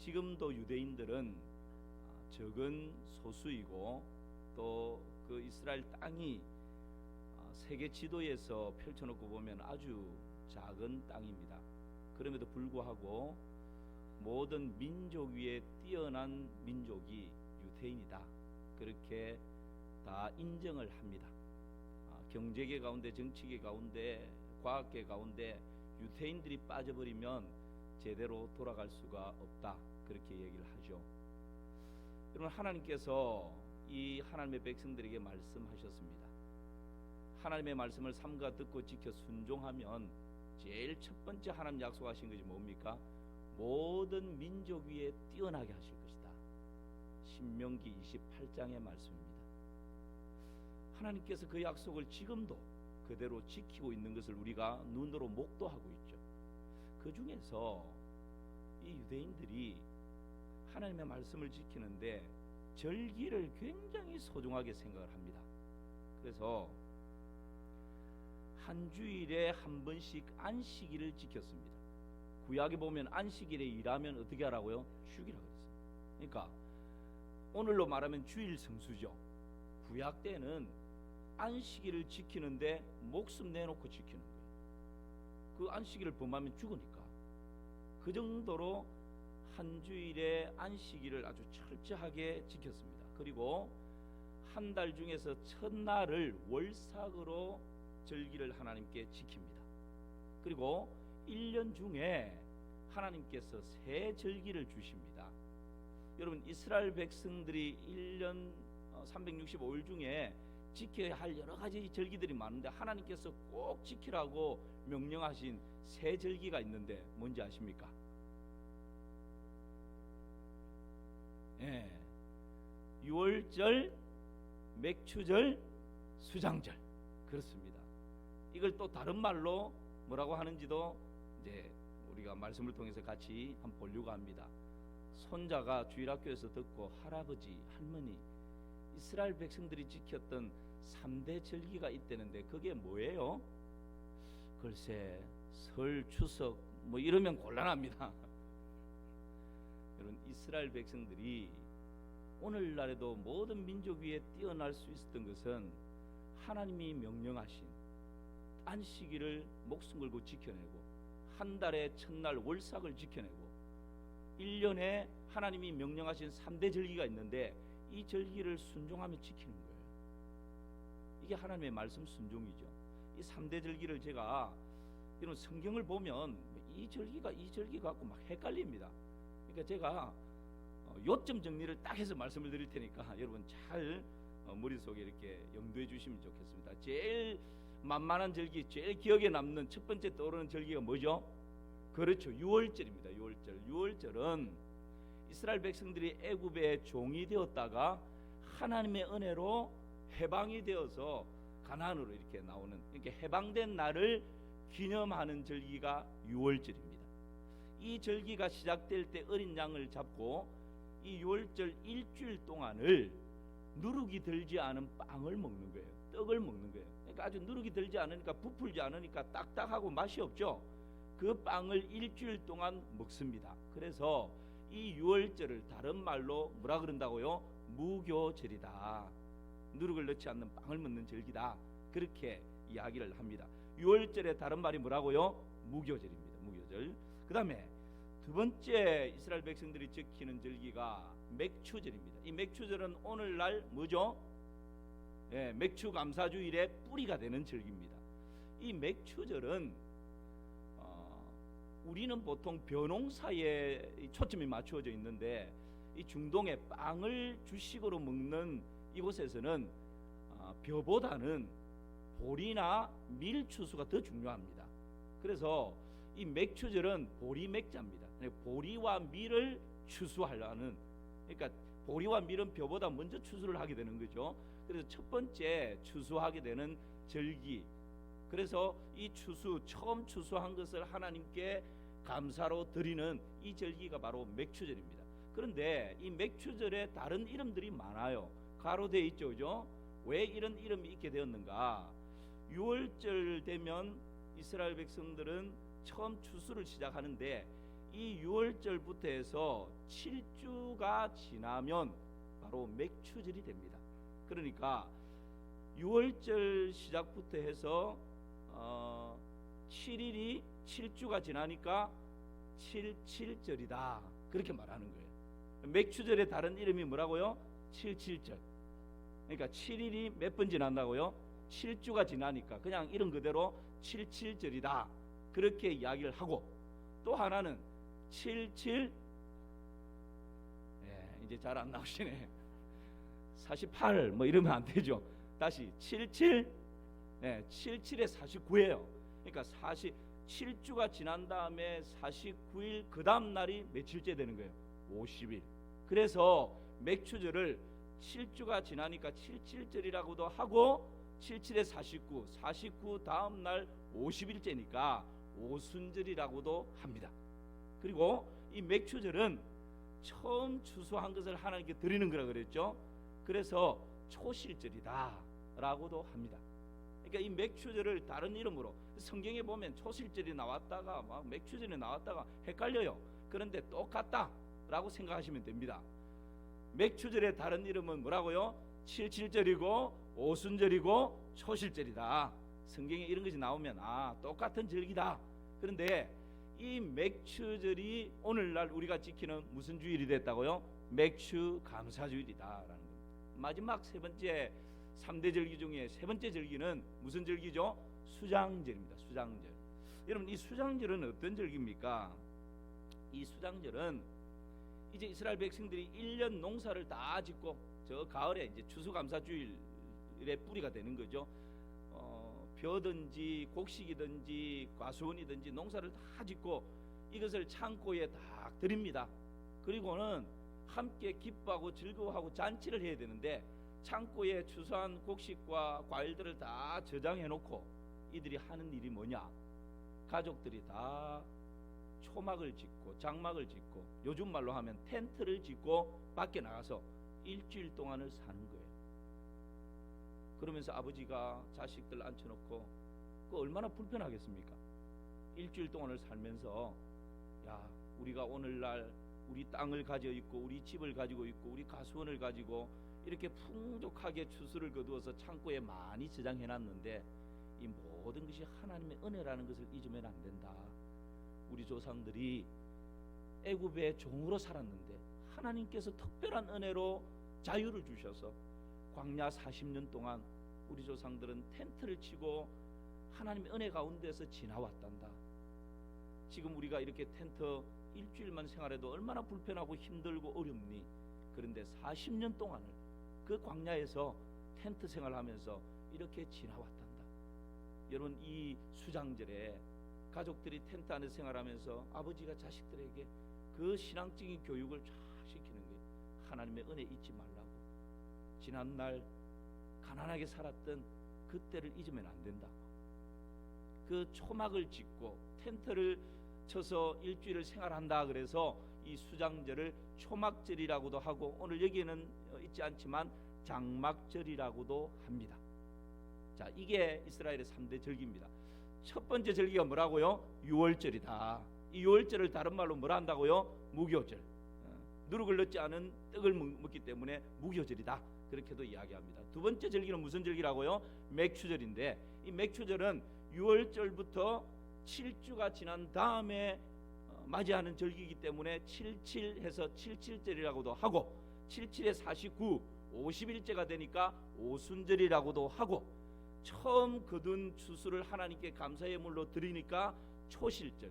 지금도 유대인들은 적은 소수이고 또 그 이스라엘 땅이 세계 지도에서 펼쳐놓고 보면 아주 작은 땅입니다. 그럼에도 불구하고 모든 민족 위에 뛰어난 민족이 유대인이다, 그렇게 다 인정을 합니다. 경제계 가운데, 정치계 가운데, 과학계 가운데 유대인들이 빠져버리면 제대로 돌아갈 수가 없다, 그렇게 얘기를 하죠. 여러분, 하나님께서 이 하나님의 백성들에게 말씀하셨습니다. 하나님의 말씀을 삼가 듣고 지켜 순종하면 제일 첫 번째 하나님 약속하신 것이 뭡니까? 모든 민족 위에 뛰어나게 하실 것이다. 신명기 28장의 말씀입니다. 하나님께서 그 약속을 지금도 그대로 지키고 있는 것을 우리가 눈으로 목도하고 있죠. 그 중에서 이 유대인들이 하나님의 말씀을 지키는데 절기를 굉장히 소중하게 생각을 합니다. 그래서 한 주일에 한 번씩 안식일을 지켰습니다. 구약에 보면 안식일에 일하면 어떻게 하라고요? 죽이라고 했어요. 그러니까 오늘로 말하면 주일 성수죠. 구약 때는 안식일을 지키는데 목숨 내놓고 지키는 거예요. 그 안식일을 범하면 죽으니까. 그 정도로 한 주일의 안식일을 아주 철저하게 지켰습니다. 그리고 한 달 중에서 첫날을 월삭으로 절기를 하나님께 지킵니다. 그리고 1년 중에 하나님께서 새 절기를 주십니다. 여러분, 이스라엘 백성들이 1년 365일 중에 지켜야 할 여러 가지 절기들이 많은데 하나님께서 꼭 지키라고 명령하신 새 절기가 있는데 뭔지 아십니까? 예, 유월절, 맥추절, 수장절, 그렇습니다. 이걸 또 다른 말로 뭐라고 하는지도 이제 우리가 말씀을 통해서 같이 한번 보려고 합니다. 손자가 주일학교에서 듣고 할아버지, 할머니, 이스라엘 백성들이 지켰던 3대 절기가 있다는데 그게 뭐예요? 글쎄, 설, 추석 뭐 이러면 곤란합니다. 여러분, 이스라엘 백성들이 오늘날에도 모든 민족 위에 뛰어날 수 있었던 것은 하나님이 명령하신 안식일을 목숨 걸고 지켜내고, 한 달의 첫날 월삭을 지켜내고, 1년에 하나님이 명령하신 3대 절기가 있는데 이 절기를 순종하며 지키는 거예요. 이게 하나님의 말씀 순종이죠. 이 3대 절기를 제가 이런 성경을 보면 이 절기가 갖고 막 헷갈립니다. 그러니까 제가 요점 정리를 딱 해서 말씀을 드릴 테니까 여러분 잘 머릿속에 이렇게 염두해 주시면 좋겠습니다. 제일 만만한 절기, 제일 기억에 남는 첫 번째 떠오르는 절기가 뭐죠? 그렇죠, 유월절입니다. 유월절은 이스라엘 백성들이 애굽의 종이 되었다가 하나님의 은혜로 해방이 되어서 가나안으로 이렇게 나오는, 이렇게 해방된 날을 기념하는 절기가 유월절입니다. 이 절기가 시작될 때 어린 양을 잡고 이 유월절 일주일 동안을 누룩이 들지 않은 빵을 먹는 거예요. 떡을 먹는 거예요. 그러니까 아주 누룩이 들지 않으니까, 부풀지 않으니까 딱딱하고 맛이 없죠. 그 빵을 일주일 동안 먹습니다. 그래서 이 유월절을 다른 말로 뭐라 그런다고요? 무교절이다. 누룩을 넣지 않는 빵을 먹는 절기다. 그렇게 이야기를 합니다. 유월절의 다른 말이 뭐라고요? 무교절입니다. 무교절. 그 다음에 두 번째 이스라엘 백성들이 지키는 절기가 맥추절입니다. 이 맥추절은 오늘날 뭐죠? 예, 맥추 감사주일의 뿌리가 되는 절기입니다. 이 맥추절은 우리는 보통 벼농사에 초점이 맞추어져 있는데 이 중동의 빵을 주식으로 먹는 이곳에서는 벼보다는 보리나 밀 추수가 더 중요합니다. 그래서 이 맥추절은 보리 맥자입니다. 보리와 밀을 추수하려는, 그러니까 보리와 밀은 벼보다 먼저 추수를 하게 되는 거죠. 그래서 첫 번째 추수하게 되는 절기, 그래서 이 처음 추수한 것을 하나님께 감사로 드리는 이 절기가 바로 맥추절입니다. 그런데 이 맥추절에 다른 이름들이 많아요. 가로되어 있죠, 그죠? 왜 이런 이름이 있게 되었는가? 6월절 되면 이스라엘 백성들은 처음 추수를 시작하는데 이 유월절부터 해서 7주가 지나면 바로 맥추절이 됩니다. 그러니까 유월절 시작부터 해서 7일이 7주가 지나니까 77절이다 그렇게 말하는 거예요. 맥추절의 다른 이름이 뭐라고요? 77절. 그러니까 7일이 몇 번 지난다고요? 7주가 지나니까 그냥 이름 그대로 77절이다 그렇게 이야기를 하고, 또 하나는 77 이제 잘 안 나오시네. 48 뭐 이러면 안 되죠. 다시 77 77에 49예요. 그러니까 47주가 지난 다음에 49일 그 다음 날이 며칠째 되는 거예요? 50일. 그래서 맥추절을 7주가 지나니까 77절이라고도 하고 77에 49, 49 다음 날 50일째니까 오순절이라고도 합니다. 그리고 이 맥추절은 처음 추수한 것을 하나님께 드리는 거라 그랬죠. 그래서 초실절이다 라고도 합니다. 그러니까 이 맥추절을 다른 이름으로 성경에 보면 초실절이 나왔다가 막 맥추절이 나왔다가 헷갈려요. 그런데 똑같다 라고 생각하시면 됩니다. 맥추절의 다른 이름은 뭐라고요? 77절이고 오순절이고 초실절이다. 성경에 이런 것이 나오면 똑같은 절기다. 그런데 이 맥추절이 오늘날 우리가 지키는 무슨 주일이 됐다고요? 맥추 감사주일이다라는 겁니다. 마지막 세 번째 3대 절기 중에 세 번째 절기는 무슨 절기죠? 수장절입니다. 수장절. 여러분, 이 수장절은 어떤 절기입니까? 이 수장절은 이제 이스라엘 백성들이 1년 농사를 다 짓고 저 가을에 이제 추수감사주일의 뿌리가 되는 거죠. 벼든지 곡식이든지 과수원이든지 농사를 다 짓고 이것을 창고에 다 드립니다. 그리고는 함께 기뻐하고 즐거워하고 잔치를 해야 되는데 창고에 추수한 곡식과 과일들을 다 저장해 놓고 이들이 하는 일이 뭐냐? 가족들이 다 초막을 짓고 장막을 짓고 요즘 말로 하면 텐트를 짓고 밖에 나가서 일주일 동안을 사는 거예요. 그러면서 아버지가 자식들 앉혀놓고 그 얼마나 불편하겠습니까? 일주일 동안을 살면서 우리가 오늘날 우리 땅을 가지고 있고 우리 집을 가지고 있고 우리 가수원을 가지고 이렇게 풍족하게 추수를 거두어서 창고에 많이 저장해놨는데 이 모든 것이 하나님의 은혜라는 것을 잊으면 안 된다. 우리 조상들이 애굽의 종으로 살았는데 하나님께서 특별한 은혜로 자유를 주셔서 광야 40년 동안 우리 조상들은 텐트를 치고 하나님의 은혜 가운데서 지나왔단다. 지금 우리가 이렇게 텐트 일주일만 생활해도 얼마나 불편하고 힘들고 어렵니? 그런데 40년 동안을 그 광야에서 텐트 생활하면서 이렇게 지나왔단다. 여러분, 이 수장절에 가족들이 텐트 안에 생활하면서 아버지가 자식들에게 그 신앙적인 교육을 쫙 시키는 거예요. 하나님의 은혜 잊지 말라고. 지난날 가난하게 살았던 그때를 잊으면 안 된다고. 그 초막을 짓고 텐트를 쳐서 일주일을 생활한다. 그래서 이 수장절을 초막절이라고도 하고 오늘 여기에는 있지 않지만 장막절이라고도 합니다. 자, 이게 이스라엘의 3대 절기입니다. 첫 번째 절기가 뭐라고요? 유월절이다. 이 유월절을 다른 말로 뭐라 한다고요? 무교절. 누룩을 넣지 않은 떡을 먹기 때문에 무교절이다. 그렇게도 이야기합니다. 두 번째 절기는 무슨 절기라고요? 맥추절인데 이 맥추절은 유월절부터 7주가 지난 다음에 맞이하는 절기이기 때문에 77해서 77절이라고도 하고 77에 49, 50일째가 되니까 오순절이라고도 하고 처음 거둔 추수를 하나님께 감사의 물로 드리니까 초실절,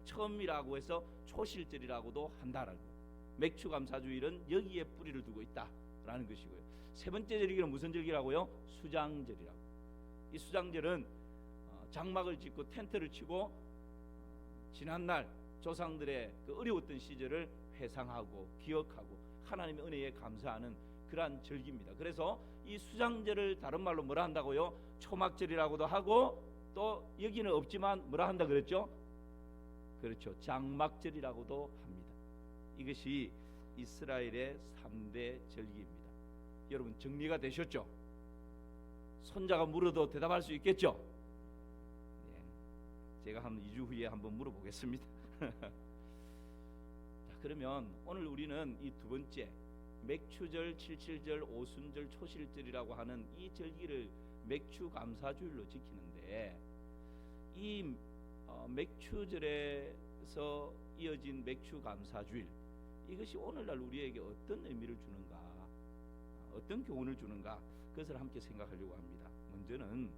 처음이라고 해서 초실절이라고도 한다라고. 맥추 감사주일은 여기에 뿌리를 두고 있다라는 것이고요. 세 번째 절기는 무슨 절기라고요? 수장절이라고. 이 수장절은 장막을 짓고 텐트를 치고 지난날 조상들의 그 어려웠던 시절을 회상하고 기억하고 하나님의 은혜에 감사하는 그러한 절기입니다. 그래서 이 수장절을 다른 말로 뭐라 한다고요? 초막절이라고도 하고 또 여기는 없지만 뭐라 한다 그랬죠? 그렇죠. 장막절이라고도 합니다. 이것이 이스라엘의 3대 절기입니다. 여러분 정리가 되셨죠? 손자가 물어도 대답할 수 있겠죠? 네. 제가 한 2주 후에 한번 물어보겠습니다. 그러면 오늘 우리는 이 두 번째 맥추절, 칠칠절, 오순절, 초실절이라고 하는 이 절기를 맥추감사주일로 지키는데, 이 맥추절에서 이어진 맥추감사주일, 이것이 오늘날 우리에게 어떤 의미를 주는가, 어떤 교훈을 주는가, 그것을 함께 생각하려고 합니다. 먼저는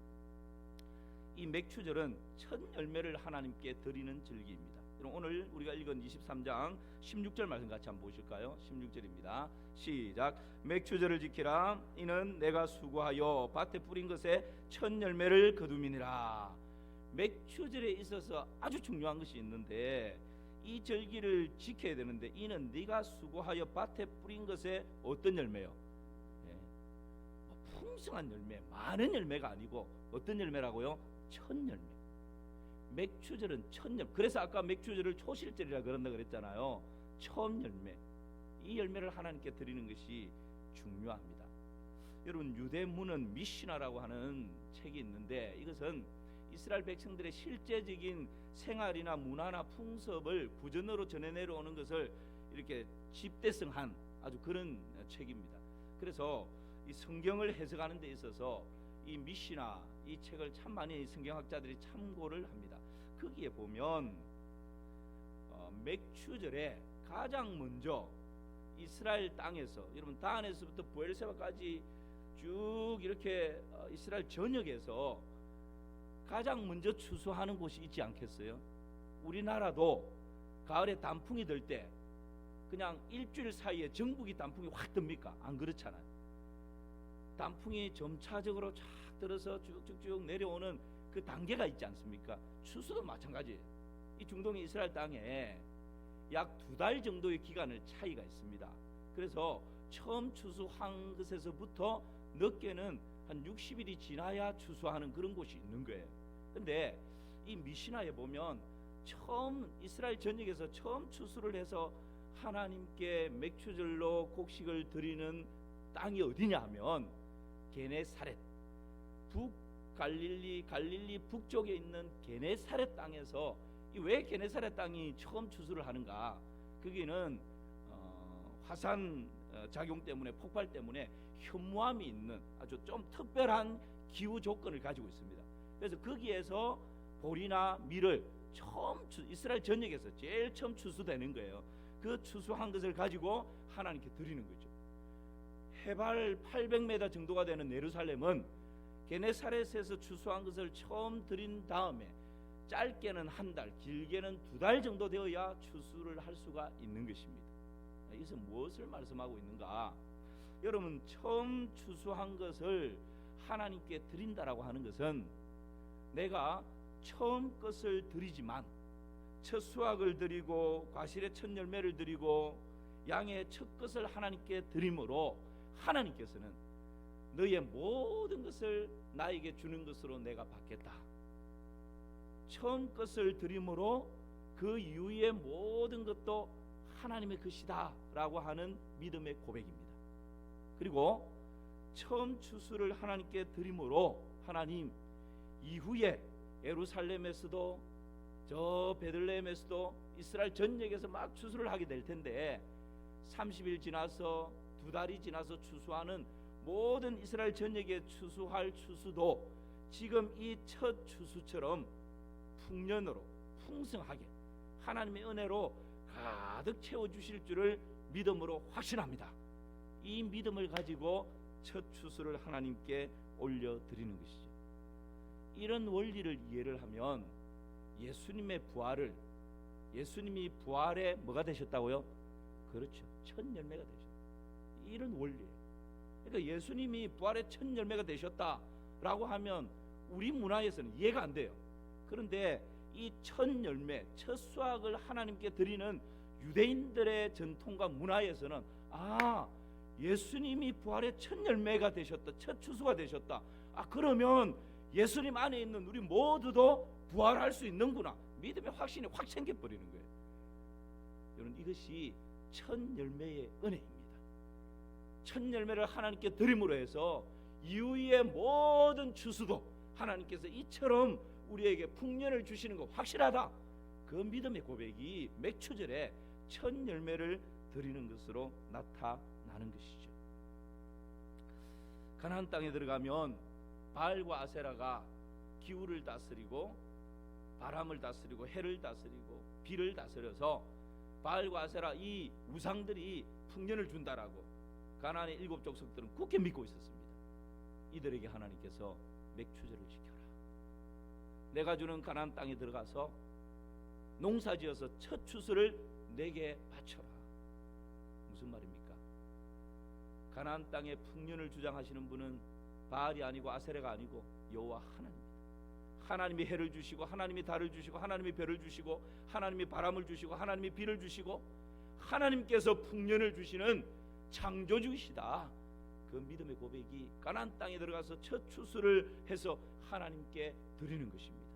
이 맥추절은 첫 열매를 하나님께 드리는 절기입니다. 오늘 우리가 읽은 23장 16절 말씀 같이 한번 보실까요? 16절입니다. 시작. 맥추절을 지키라. 이는 내가 수고하여 밭에 뿌린 것에 첫 열매를 거둠이니라. 맥추절에 있어서 아주 중요한 것이 있는데, 이 절기를 지켜야 되는데, 이는 네가 수고하여 밭에 뿌린 것에 어떤 열매요? 풍성한 열매, 많은 열매가 아니고 어떤 열매라고요? 첫 열매. 맥추절은 첫 열매. 그래서 아까 맥추절을 초실절이라 그런다 그랬잖아요. 처음 열매. 이 열매를 하나님께 드리는 것이 중요합니다. 여러분, 유대문헌 미시나라고 하는 책이 있는데, 이것은 이스라엘 백성들의 실제적인 생활이나 문화나 풍습을 구전으로 전해 내려오는 것을 이렇게 집대성한 아주 그런 책입니다. 그래서 이 성경을 해석하는 데 있어서 이 미시나 이 책을 참 많이 성경학자들이 참고를 합니다. 거기에 보면 맥추절에 가장 먼저 이스라엘 땅에서, 여러분 다안에서부터 부엘세바까지 쭉 이렇게 이스라엘 전역에서 가장 먼저 추수하는 곳이 있지 않겠어요? 우리나라도 가을에 단풍이 들 때 그냥 일주일 사이에 전국이 단풍이 확 듭니까? 안 그렇잖아요. 단풍이 점차적으로 쫙 들어서 쭉쭉쭉 내려오는 그 단계가 있지 않습니까? 추수도 마찬가지예요. 이 중동의 이스라엘 땅에 약 2달 정도의 기간을 차이가 있습니다. 그래서 처음 추수한 것에서부터 늦게는 한 60일이 지나야 추수하는 그런 곳이 있는 거예요. 근데 이 미시나에 보면 처음 이스라엘 전역에서 처음 추수를 해서 하나님께 맥추절로 곡식을 드리는 땅이 어디냐 하면 게네사렛, 갈릴리 북쪽에 있는 게네사렛 땅에서, 왜 게네사렛 땅이 처음 추수를 하는가? 거기는 화산 작용 때문에, 폭발 때문에 현무암이 있는 아주 좀 특별한 기후 조건을 가지고 있습니다. 그래서 거기에서 보리나 밀을 처음 이스라엘 전역에서 제일 처음 추수되는 거예요. 그 추수한 것을 가지고 하나님께 드리는 거죠. 해발 800m 정도가 되는 예루살렘은 게네사렛에서 추수한 것을 처음 드린 다음에 짧게는 한 달, 길게는 2달 정도 되어야 추수를 할 수가 있는 것입니다. 이것은 무엇을 말씀하고 있는가? 여러분, 처음 추수한 것을 하나님께 드린다라고 하는 것은 내가 처음 것을 드리지만, 첫 수확을 드리고 과실의 첫 열매를 드리고 양의 첫 것을 하나님께 드림으로 하나님께서는 너의 모든 것을 나에게 주는 것으로 내가 받겠다. 처음 것을 드림으로 그 이후의 모든 것도 하나님의 것이다 라고 하는 믿음의 고백입니다. 그리고 처음 추수를 하나님께 드림으로 하나님, 이후에 예루살렘에서도 저 베들레헴에서도 이스라엘 전역에서 막 추수를 하게 될 텐데, 30일 지나서 2달이 지나서 추수하는 모든 이스라엘 전역에 추수할 추수도 지금 이 첫 추수처럼 풍년으로 풍성하게 하나님의 은혜로 가득 채워주실 줄을 믿음으로 확신합니다. 이 믿음을 가지고 첫 추수를 하나님께 올려드리는 것이죠. 이런 원리를 이해를 하면 예수님의 부활을, 예수님이 부활에 뭐가 되셨다고요? 그렇죠, 첫 열매가 되셨다. 이런 원리예요. 그러니까 예수님이 부활의 첫 열매가 되셨다라고 하면 우리 문화에서는 이해가 안 돼요. 그런데 이 첫 열매, 첫 수확을 하나님께 드리는 유대인들의 전통과 문화에서는, 아, 예수님이 부활의 첫 열매가 되셨다, 첫 추수가 되셨다, 아, 그러면 예수님 안에 있는 우리 모두도 부활할 수 있는구나, 믿음의 확신이 확 생겨버리는 거예요. 여러분, 이것이 첫 열매의 은혜입니다. 첫 열매를 하나님께 드림으로 해서 이후의 모든 추수도 하나님께서 이처럼 우리에게 풍년을 주시는 거 확실하다. 그 믿음의 고백이 맥추절에 첫 열매를 드리는 것으로 나타나는 것이죠. 가나안 땅에 들어가면 바알과 아세라가 기후를 다스리고 바람을 다스리고 해를 다스리고 비를 다스려서 바알과 아세라 이 우상들이 풍년을 준다라고 가나안의 7 족속들은 굳게 믿고 있었습니다. 이들에게 하나님께서 맥추제를 지켜라. 내가 주는 가나안 땅에 들어가서 농사지어서 첫 추수를 내게 바쳐라. 무슨 말입니까? 가나안 땅의 풍년을 주장하시는 분은 바알이 아니고 아세라가 아니고 여호와 하나님입니다. 하나님이 해를 주시고 하나님이 달을 주시고 하나님이 별을 주시고 하나님이 바람을 주시고 하나님이 비를 주시고 하나님께서 풍년을 주시는 창조주이시다. 그 믿음의 고백이 가나안 땅에 들어가서 첫 추수를 해서 하나님께 드리는 것입니다.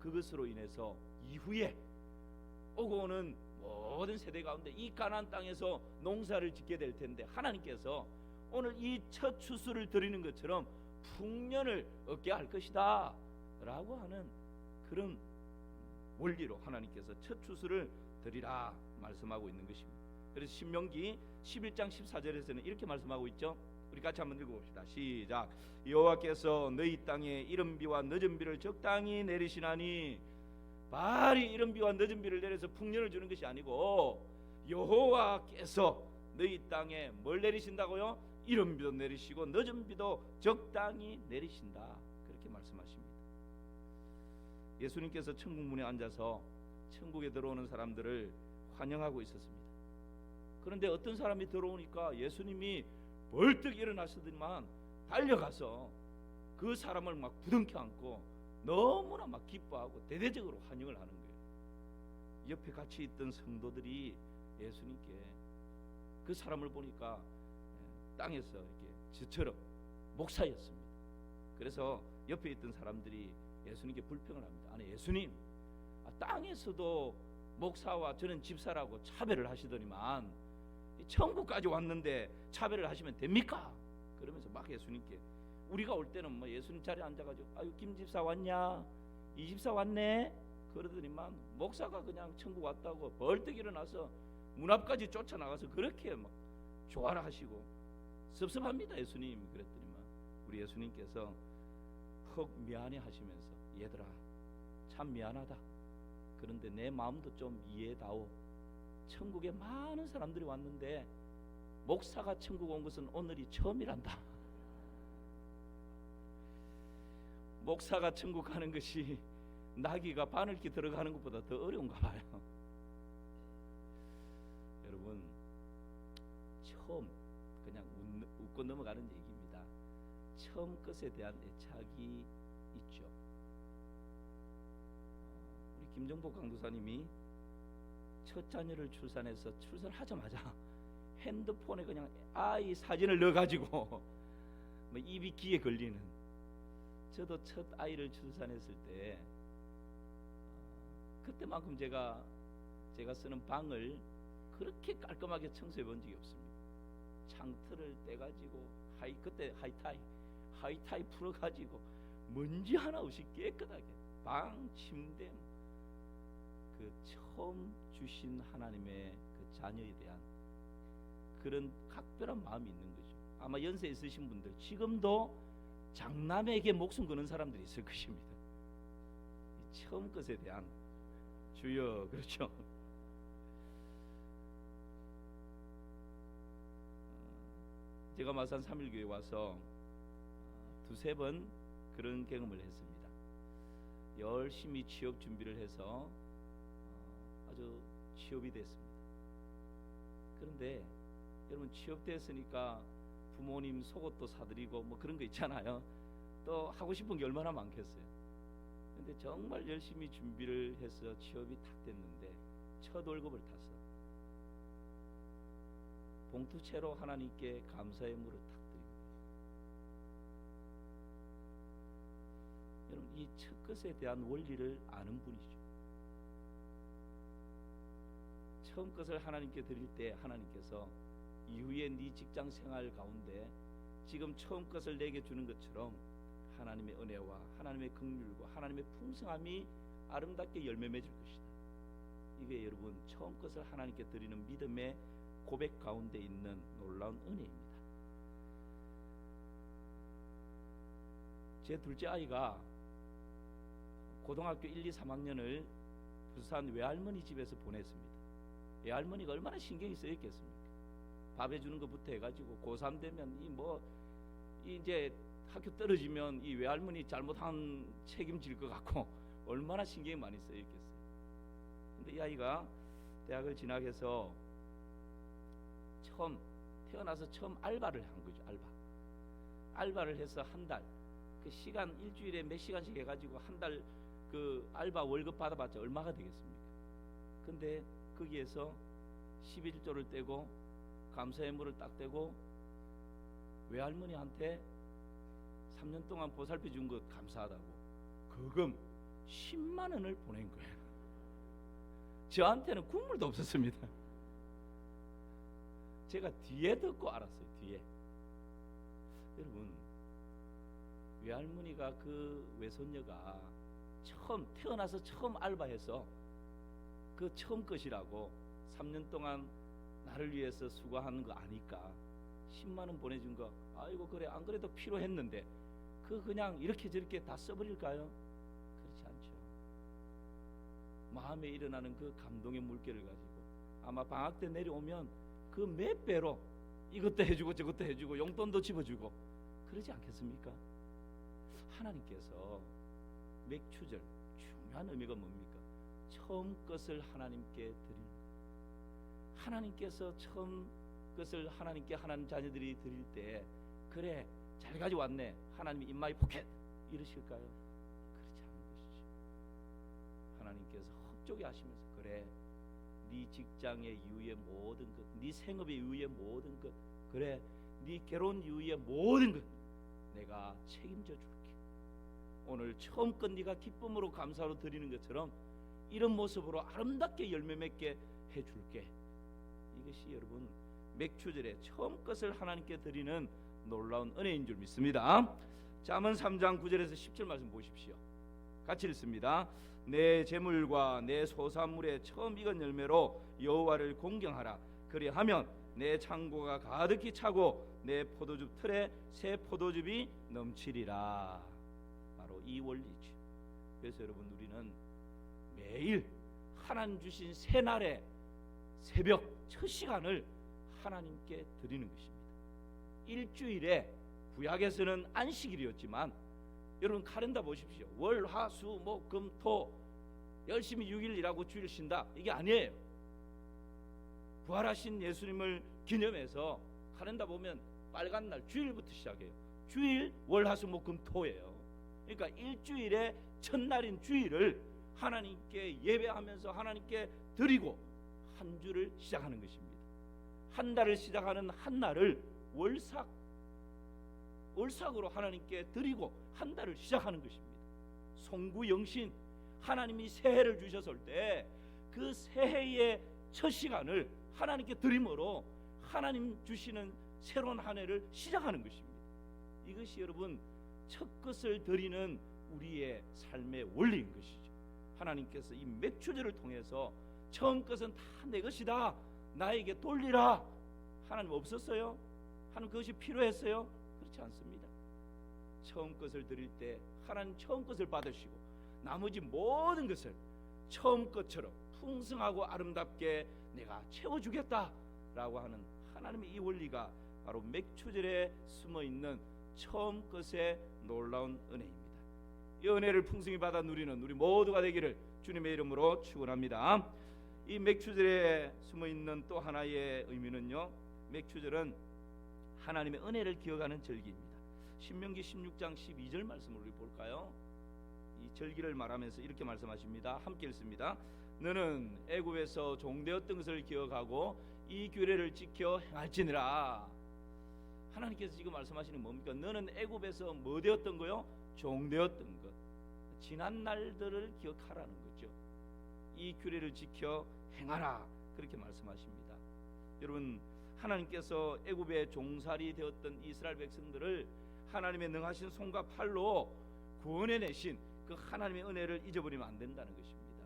그것으로 인해서 이후에 오고 오는 모든 세대 가운데 이 가나안 땅에서 농사를 짓게 될 텐데 하나님께서 오늘 이 첫 추수를 드리는 것처럼 풍년을 얻게 할 것이다 라고 하는 그런 원리로 하나님께서 첫 추수를 드리라 말씀하고 있는 것입니다. 그래서 신명기 11장 14절에서는 이렇게 말씀하고 있죠. 우리 같이 한번 읽어봅시다. 시작. 여호와께서 너희 땅에 이른 비와 늦은 비를 적당히 내리시나니 바알이 이른 비와 늦은 비를 내려서 풍년을 주는 것이 아니고 여호와께서 너희 땅에 뭘 내리신다고요? 이른 비도 내리시고 늦은 비도 적당히 내리신다. 그렇게 말씀하십니다. 예수님께서 천국 문에 앉아서 천국에 들어오는 사람들을 환영하고 있었습니다. 그런데 어떤 사람이 들어오니까 예수님이 벌떡 일어나시더니만 달려가서 그 사람을 막 부둥켜 안고 너무나 막 기뻐하고 대대적으로 환영을 하는 거예요. 옆에 같이 있던 성도들이 예수님께 그 사람을 보니까 땅에서 이렇게 저처럼 목사였습니다. 그래서 옆에 있던 사람들이 예수님께 불평을 합니다. 아니 예수님, 땅에서도 목사와 저는 집사라고 차별을 하시더니만 천국까지 왔는데 차별을 하시면 됩니까? 그러면서 막 예수님께 우리가 올 때는 뭐 예수님 자리에 앉아가지고 아유 김 집사 왔냐? 이 집사 왔네? 그러더니만 목사가 그냥 천국 왔다고 벌떡 일어나서 문 앞까지 쫓아나가서 그렇게 막 조화를 하시고 섭섭합니다 예수님. 그랬더니만 우리 예수님께서 헉 미안해 하시면서 얘들아 참 미안하다. 그런데 내 마음도 좀 이해다오. 천국에 많은 사람들이 왔는데 목사가 천국 온 것은 오늘이 처음이란다. 목사가 천국 가는 것이 나귀가 바늘기 들어가는 것보다 더 어려운가 봐요. 여러분 처음 그냥 웃고 넘어가는 얘기입니다. 처음 것에 대한 애착이 있죠. 우리 김정복 강도사님이 첫 자녀를 출산해서 출산하자마자 핸드폰에 그냥 아이 사진을 넣어가지고 뭐 입이 귀에 걸리는. 저도 첫 아이를 출산했을 때 그때만큼 제가 쓰는 방을 그렇게 깔끔하게 청소해 본 적이 없습니다. 창틀을 떼가지고 그때 하이타이 풀어가지고 먼지 하나 없이 깨끗하게 방, 침대 그 처음 주신 하나님의 그 자녀에 대한 그런 각별한 마음이 있는 거죠. 아마 연세 있으신 분들 지금도 장남에게 목숨 거는 사람들이 있을 것입니다. 처음 것에 대한 주여 그렇죠. 제가 마산 3.1교회 와서 두세 번 그런 경험을 했습니다. 열심히 취업 준비를 해서 아주 취업이 됐습니다. 그런데 여러분 취업됐으니까 부모님 속옷도 사드리고 뭐 그런 거 있잖아요. 또 하고 싶은 게 얼마나 많겠어요. 근데 정말 열심히 준비를 해서 취업이 탁 됐는데 첫 월급을 타서 봉투채로 하나님께 감사의 물을 탁 드리고 여러분 이 첫 것에 대한 원리를 아는 분이죠. 처음 것을 하나님께 드릴 때 하나님께서 이후에 네 직장 생활 가운데 지금 처음 것을 내게 주는 것처럼 하나님의 은혜와 하나님의 긍휼과 하나님의 풍성함이 아름답게 열매 맺을 것이다. 이게 여러분 처음 것을 하나님께 드리는 믿음의 고백 가운데 있는 놀라운 은혜입니다. 제 둘째 아이가 고등학교 1, 2, 3학년을 부산 외할머니 집에서 보냈습니다. 외할머니가 얼마나 신경이 쓰였겠습니까? 밥 해주는 것부터 해가지고 고3 되면 이제 학교 떨어지면 이 외할머니 잘못한 책임질 것 같고 얼마나 신경이 많이 쓰였겠어요. 근데 이 아이가 대학을 진학해서 태어나서 처음 알바를 한 거죠. 알바를 해서 한 달, 그 시간 일주일에 몇 시간씩 해가지고 한 달 그 알바 월급 받아봤자 얼마가 되겠습니까? 근데 거기에서 11조를 떼고 감사의물을 딱 떼고 외할머니한테 3년 동안 보살펴 준 것 감사하다고 거금 10만 원을 보낸 거예요. 저한테는 국물도 없었습니다. 제가 뒤에 듣고 알았어요. 뒤에. 여러분, 외할머니가 그 외손녀가 태어나서 처음 알바해서 그 처음 것이라고 3년 동안 나를 위해서 수고하는 거 아니까 10만 원 보내준 거 아이고 그래 안 그래도 필요했는데 그냥 이렇게 저렇게 다 써버릴까요? 그렇지 않죠. 마음에 일어나는 그 감동의 물결을 가지고 아마 방학 때 내려오면 그 몇 배로 이것도 해주고 저것도 해주고 용돈도 집어주고 그러지 않겠습니까? 하나님께서 맥추절 중요한 의미가 뭡니까? 처음 것을 하나님께 드리는 거예요. 하나님께서 처음 것을 하나님께 하나님 자녀들이 드릴 때 그래 잘 가져왔네 하나님이 인마이 포켓 이러실까요? 그렇지 않은 것이죠. 하나님께서 헛되게 하시면서 그래 네 직장의 이후의 모든 것, 네 생업의 이후의 모든 것, 그래 네 결혼 이후의 모든 것 내가 책임져 줄게. 오늘 처음껏 네가 기쁨으로 감사로 드리는 것처럼 이런 모습으로 아름답게 열매 맺게 해줄게. 이것이 여러분 맥추절에 처음 것을 하나님께 드리는 놀라운 은혜인 줄 믿습니다. 잠언 3장 9절에서 10절 말씀 보십시오. 같이 읽습니다. 내 재물과 내 소산물의 처음 익은 열매로 여호와를 공경하라. 그리하면 내 창고가 가득히 차고 내 포도즙 틀에 새 포도즙이 넘치리라. 바로 이 원리죠. 그래서 여러분 우리는 매일 하나님 주신 새날의 새벽 첫 시간을 하나님께 드리는 것입니다. 일주일에 구약에서는 안식일이었지만 여러분 카렌다 보십시오. 월, 화, 수, 목, 금, 토 열심히 6일 일하고 주일 쉰다 이게 아니에요. 부활하신 예수님을 기념해서 카렌다 보면 빨간 날 주일부터 시작해요. 주일, 월, 화, 수, 목, 금, 토예요. 그러니까 일주일의 첫날인 주일을 하나님께 예배하면서 하나님께 드리고 한 주를 시작하는 것입니다. 한 달을 시작하는 한 날을 월삭으로 하나님께 드리고 한 달을 시작하는 것입니다. 송구영신 하나님이 새해를 주셨을 때 그 새해의 첫 시간을 하나님께 드림으로 하나님 주시는 새로운 한 해를 시작하는 것입니다. 이것이 여러분 첫 것을 드리는 우리의 삶의 원리인 것이죠. 하나님께서 이 맥추절을 통해서 처음 것은 다 내 것이다 나에게 돌리라. 하나님 없었어요? 하나님 그것이 필요했어요? 그렇지 않습니다. 처음 것을 드릴 때 하나님 처음 것을 받으시고 나머지 모든 것을 처음 것처럼 풍성하고 아름답게 내가 채워주겠다라고 하는 하나님의 이 원리가 바로 맥추절에 숨어있는 처음 것의 놀라운 은혜입니다. 이 은혜를 풍성히 받아 누리는 우리 모두가 되기를 주님의 이름으로 축원합니다. 이 맥추절에 숨어있는 또 하나의 의미는요, 맥추절은 하나님의 은혜를 기억하는 절기입니다. 신명기 16장 12절 말씀을 우리 볼까요? 이 절기를 말하면서 이렇게 말씀하십니다. 함께 읽습니다. 너는 애굽에서 종되었던 것을 기억하고 이 규례를 지켜 행할지니라. 하나님께서 지금 말씀하시는 뭡니까? 너는 애굽에서 뭐 되었던 거요? 종되었던 것. 지난 날들을 기억하라는 거죠. 이 규례를 지켜 행하라. 그렇게 말씀하십니다. 여러분, 하나님께서 애굽의 종살이 되었던 이스라엘 백성들을 하나님의 능하신 손과 팔로 구원해내신 그 하나님의 은혜를 잊어버리면 안 된다는 것입니다.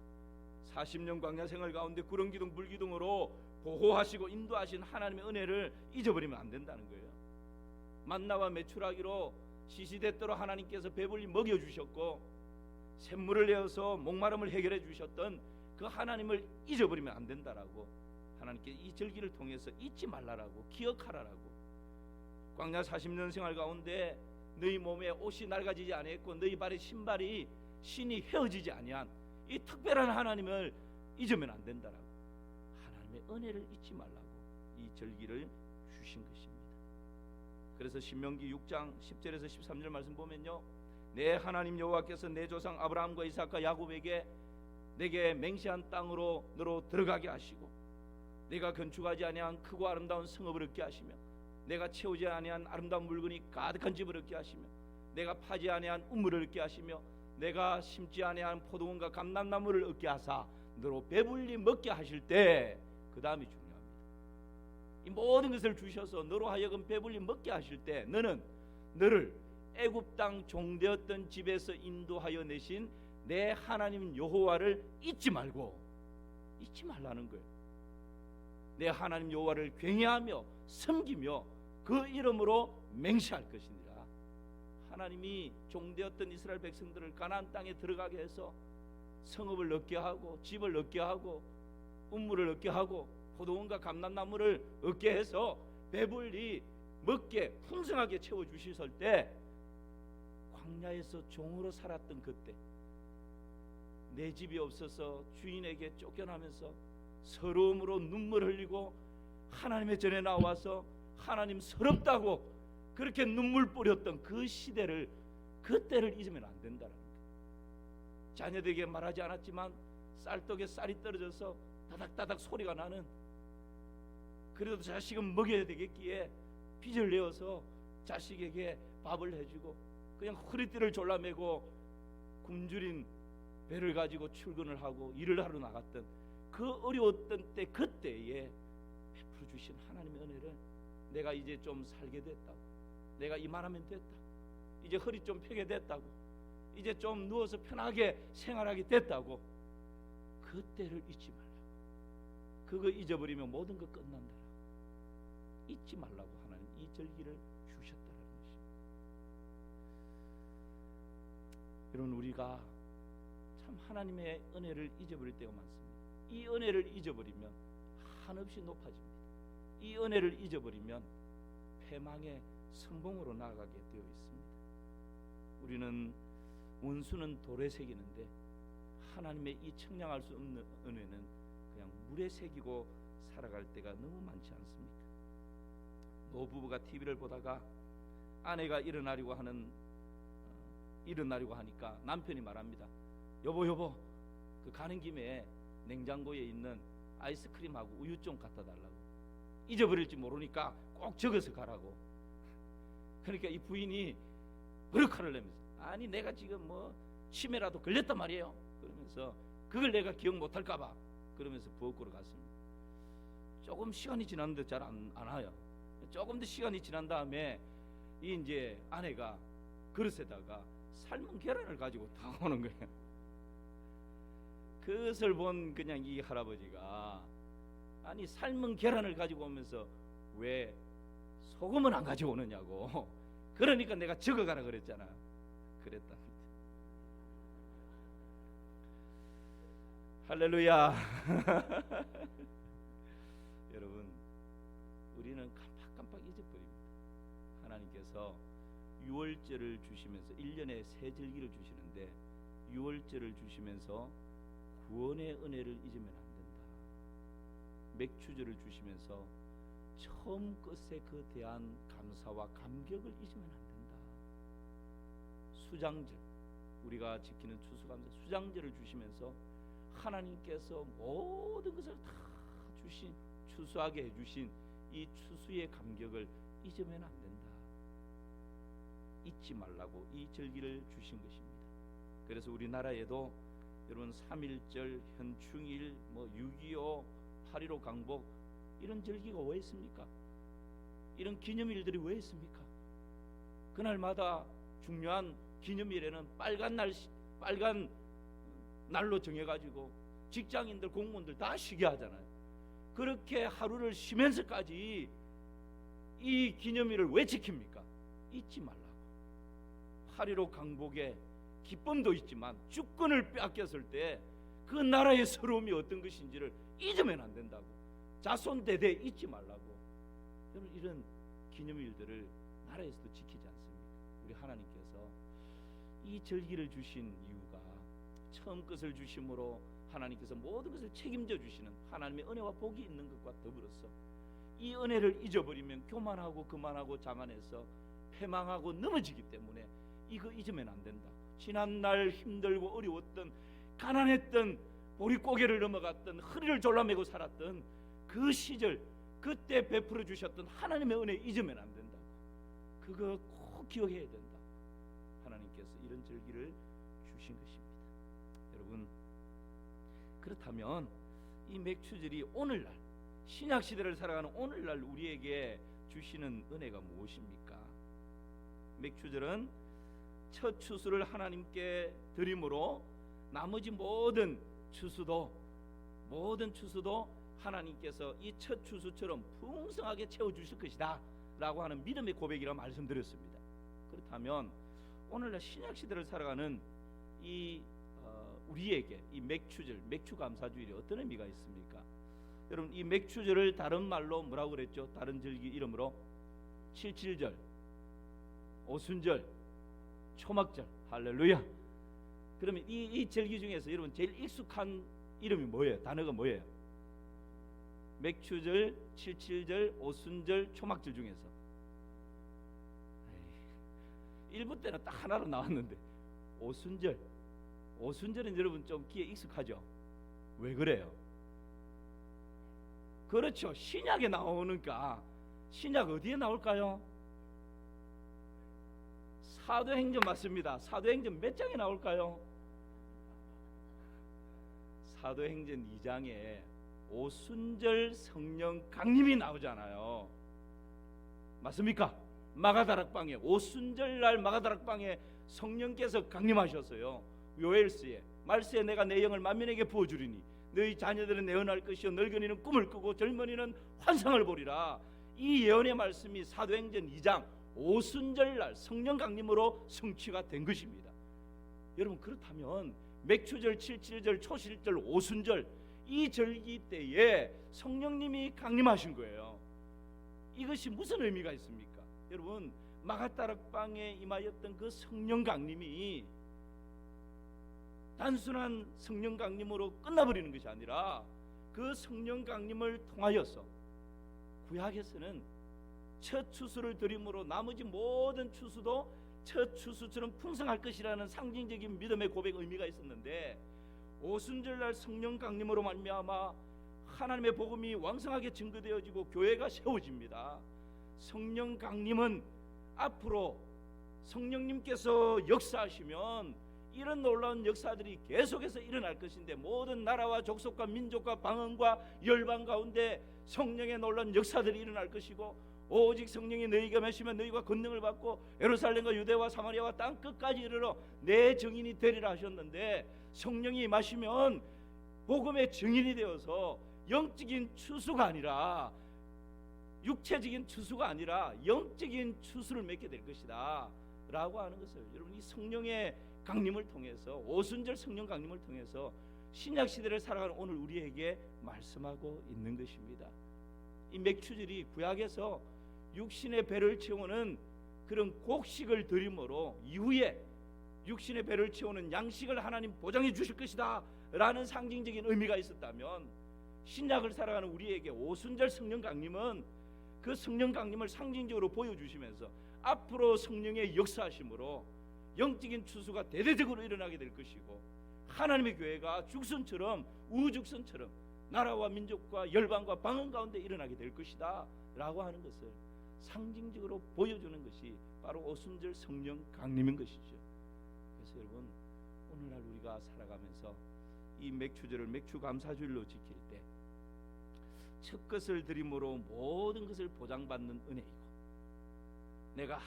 40년 광야 생활 가운데 구름기둥 불기둥으로 보호하시고 인도하신 하나님의 은혜를 잊어버리면 안 된다는 거예요. 만나와 메추라기로 시시때때로 하나님께서 배불리 먹여주셨고 샘물을 내어서 목마름을 해결해 주셨던 그 하나님을 잊어버리면 안 된다라고 하나님께 이 절기를 통해서 잊지 말라라고, 기억하라라고. 광야 40년 생활 가운데 너희 몸에 옷이 낡아지지 아니했고 너희 발의 신발이 신이 헤어지지 아니한 이 특별한 하나님을 잊으면 안 된다라고, 하나님의 은혜를 잊지 말라고 이 절기를 주신 것입니다. 그래서 신명기 6장 10절에서 13절 말씀 보면요, 내 하나님 여호와께서 내 조상 아브라함과 이삭과 야곱에게 내게 맹세한 땅으로 너로 들어가게 하시고 내가 건축하지 아니한 크고 아름다운 성읍을 얻게 하시며 내가 채우지 아니한 아름다운 물건이 가득한 집을 얻게 하시며 내가 파지 아니한 우물을 얻게 하시며 내가 심지 아니한 포도원과 감람나무를 얻게 하사 너로 배불리 먹게 하실 때, 그 다음이 중요합니다. 이 모든 것을 주셔서 너로 하여금 배불리 먹게 하실 때 너를 애굽 땅 종되었던 집에서 인도하여 내신 내 하나님 여호와를 잊지 말라는 거예요. 내 하나님 여호와를 경외하며 섬기며 그 이름으로 맹세할 것이니라. 하나님이 종되었던 이스라엘 백성들을 가나안 땅에 들어가게 해서 성읍을 얻게 하고 집을 얻게 하고 우물을 얻게 하고 포도원과 감람나무를 얻게 해서 배불리 먹게 풍성하게 채워주셨을 때, 광야에서 종으로 살았던 그때 내 집이 없어서 주인에게 쫓겨나면서 서러움으로 눈물 흘리고 하나님의 전에 나와서 하나님 서럽다고 그렇게 눈물 뿌렸던 그 시대를, 그때를 잊으면 안 된다는 거예요. 자녀들에게 말하지 않았지만 쌀떡에 쌀이 떨어져서 다닥다닥 소리가 나는, 그래도 자식은 먹여야 되겠기에 빚을 내어서 자식에게 밥을 해주고 그냥 허리띠를 졸라매고 굶주린 배를 가지고 출근을 하고 일을 하러 나갔던 그 어려웠던 때, 그때에 베풀어 주신 하나님의 은혜를 내가 이제 좀 살게 됐다고, 내가 이만하면 됐다, 이제 허리 좀 펴게 됐다고, 이제 좀 누워서 편하게 생활하게 됐다고, 그때를 잊지 말라고. 그거 잊어버리면 모든 거 끝난다라고. 잊지 말라고 하나님 이 절기를 주셨다라는 것입니다. 여러분, 우리가 참 하나님의 은혜를 잊어버릴 때가 많습니다. 이 은혜를 잊어버리면 한없이 높아집니다. 이 은혜를 잊어버리면 패망의 성공으로 나아가게 되어 있습니다. 우리는 원수는 돌에 새기는데 하나님의 이 청량할 수 없는 은혜는 그냥 물에 새기고 살아갈 때가 너무 많지 않습니까? 노부부가 TV를 보다가 아내가 일어나려고 하니까 남편이 말합니다. 여보 그 가는 김에 냉장고에 있는 아이스크림하고 우유 좀 갖다 달라고. 잊어버릴지 모르니까 꼭 적어서 가라고. 그러니까 이 부인이 버럭화를 내면서, 아니 내가 지금 뭐 치매라도 걸렸단 말이에요. 그러면서 그걸 내가 기억 못할까봐 그러면서 부엌으로 갔습니다. 조금 시간이 지났는데 잘 안 와요. 조금 더 시간이 지난 다음에 이 이제 아내가 그릇에다가 삶은 계란을 가지고 다 오는 거예요. 그것을 본 그냥 이 할아버지가, 아니 삶은 계란을 가지고 오면서 왜 소금은 안 가지고 오느냐고. 그러니까 내가 적어가라 그랬잖아. 그랬답니다. 할렐루야. 여러분, 우리는 깜빡깜빡 잊어버립니다. 하나님께서 유월절을 주시면서 1년에 세 절기를 주시는데 유월절을 주시면서 구원의 은혜를 잊으면 안 된다. 맥추절을 주시면서 처음 것에 그 대한 감사와 감격을 잊으면 안 된다. 수장절, 우리가 지키는 추수감사 수장절을 주시면서 하나님께서 모든 것을 다 주신, 추수하게 해주신 이 추수의 감격을 잊으면 안 된다. 잊지 말라고 이 절기를 주신 것입니다. 그래서 우리나라에도 여러분 3.1절, 현충일, 6.25, 8.15 강복, 이런 절기가 왜 있습니까? 이런 기념일들이 왜 있습니까? 그날마다 중요한 기념일에는 빨간 날로 정해가지고 직장인들, 공무원들 다 쉬게 하잖아요. 그렇게 하루를 쉬면서까지 이 기념일을 왜 지킵니까? 잊지 말라고. 8.15 강복의 기쁨도 있지만 주권을 빼앗겼을 때 그 나라의 서러움이 어떤 것인지를 잊으면 안 된다고. 자손대대 잊지 말라고. 여러분, 이런 기념일들을 나라에서도 지키지 않습니까? 우리 하나님께서 이 절기를 주신 이유가 처음 것을 주심으로 하나님께서 모든 것을 책임져 주시는 하나님의 은혜와 복이 있는 것과 더불어서 이 은혜를 잊어버리면 교만하고 그만하고 자만해서 패망하고 넘어지기 때문에 이거 잊으면 안 된다. 지난날 힘들고 어려웠던, 가난했던, 보릿고개를 넘어갔던, 허리를 졸라매고 살았던 그 시절, 그때 베풀어 주셨던 하나님의 은혜 잊으면 안 된다고. 그거 꼭 기억해야 된다. 하나님께서 이런 절기를 주신 것입니다. 여러분, 그렇다면 이 맥추절이 오늘날 신약 시대를 살아가는 오늘날 우리에게 주시는 은혜가 무엇입니까? 맥추절은 첫 추수를 하나님께 드림으로 나머지 모든 추수도 하나님께서 이 첫 추수처럼 풍성하게 채워주실 것이다 라고 하는 믿음의 고백이라고 말씀드렸습니다. 그렇다면 오늘날 신약시대를 살아가는 이 우리에게 이 맥추절, 맥추감사주일이 어떤 의미가 있습니까? 여러분, 이 맥추절을 다른 말로 뭐라고 그랬죠? 다른 절기 이름으로 칠칠절, 오순절, 초막절. 할렐루야. 그러면 이 절기 중에서 여러분 제일 익숙한 이름이 뭐예요? 단어가 뭐예요? 맥추절, 칠칠절, 오순절, 초막절 중에서 1부 때는 딱 하나로 나왔는데 오순절은 여러분 좀 귀에 익숙하죠? 왜 그래요? 그렇죠. 신약에 나오니까. 신약 어디에 나올까요? 사도행전 맞습니다. 사도행전 몇 장에 나올까요? 사도행전 2장에 오순절 성령 강림이 나오잖아요. 맞습니까? 마가다락방에 오순절날 마가다락방에 성령께서 강림하셨어요. 요엘스에 말세에 내가 내 영을 만민에게 부어주리니 너희 자녀들은 예언할 것이요 늙은이는 꿈을 꾸고 젊은이는 환상을 보리라. 이 예언의 말씀이 사도행전 2장 오순절날 성령 강림으로 성취가 된 것입니다. 여러분, 그렇다면 맥추절, 칠칠절, 초실절, 오순절 이 절기 때에 성령님이 강림하신 거예요. 이것이 무슨 의미가 있습니까? 여러분, 마가다락방에 임하였던 그 성령 강림이 단순한 성령 강림으로 끝나버리는 것이 아니라 그 성령 강림을 통하여서 구약에서는 첫 추수를 드림으로 나머지 모든 추수도 첫 추수처럼 풍성할 것이라는 상징적인 믿음의 고백 의미가 있었는데, 오순절날 성령 강림으로 말미암아 하나님의 복음이 왕성하게 증거되어지고 교회가 세워집니다. 성령 강림은 앞으로 성령님께서 역사하시면 이런 놀라운 역사들이 계속해서 일어날 것인데, 모든 나라와 족속과 민족과 방언과 열방 가운데 성령의 놀라운 역사들이 일어날 것이고, 오직 성령이 너희가 계시면 너희가 권능을 받고 예루살렘과 유대와 사마리아와 땅 끝까지 이르러 내 증인이 되리라 하셨는데, 성령이 임하시면 복음의 증인이 되어서 영적인 추수가 아니라 육체적인 추수가 아니라 영적인 추수를 맺게 될 것이다 라고 하는 것을, 여러분, 이 성령의 강림을 통해서, 오순절 성령 강림을 통해서 신약 시대를 살아가는 오늘 우리에게 말씀하고 있는 것입니다. 이 맥추절이 구약에서 육신의 배를 채우는 그런 곡식을 드림으로 이후에 육신의 배를 채우는 양식을 하나님 보장해 주실 것이다 라는 상징적인 의미가 있었다면, 신약을 살아가는 우리에게 오순절 성령 강림은 그 성령 강림을 상징적으로 보여주시면서 앞으로 성령의 역사하심으로 영적인 추수가 대대적으로 일어나게 될 것이고, 하나님의 교회가 죽순처럼 우죽순처럼 나라와 민족과 열방과 방언 가운데 일어나게 될 것이다 라고 하는 것을 상징적으로 보여주는 것이 바로 오순절 성령 강림인 것이죠. 그래서 여러분, 오늘날 우리가 살아가면서 이 맥추절을 맥추감사주일로 지킬 때 첫 것을 드림으로 모든 것을 보장받는 은혜이고, 내가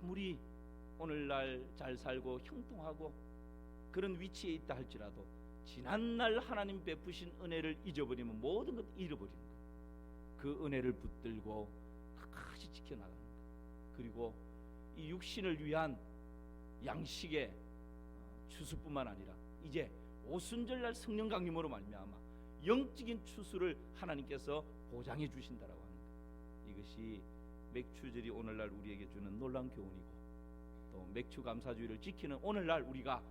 아무리 오늘날 잘 살고 형통하고 그런 위치에 있다 할지라도 지난날 하나님 베푸신 은혜를 잊어버리면 모든 것 잃어버리는 거예요. 그 은혜를 붙들고 끝까지 지켜나가는 거예요. 그리고 이 육신을 위한 양식의 추수뿐만 아니라 이제 오순절날 성령 강림으로 말미암아 영적인 추수를 하나님께서 보장해 주신다라고 하는 거예요. 이것이 맥추절이 오늘날 우리에게 주는 놀라운 교훈이고, 또 맥추 감사주의를 지키는 오늘날 우리가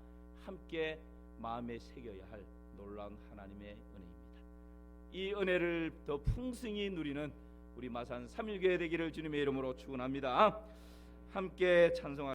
함께 마음에 새겨야 할 놀라운 하나님의 은혜입니다. 이 은혜를 더 풍성히 누리는 우리 마산 3.1교회 되기를 주님의 이름으로 축원합니다. 함께 찬송하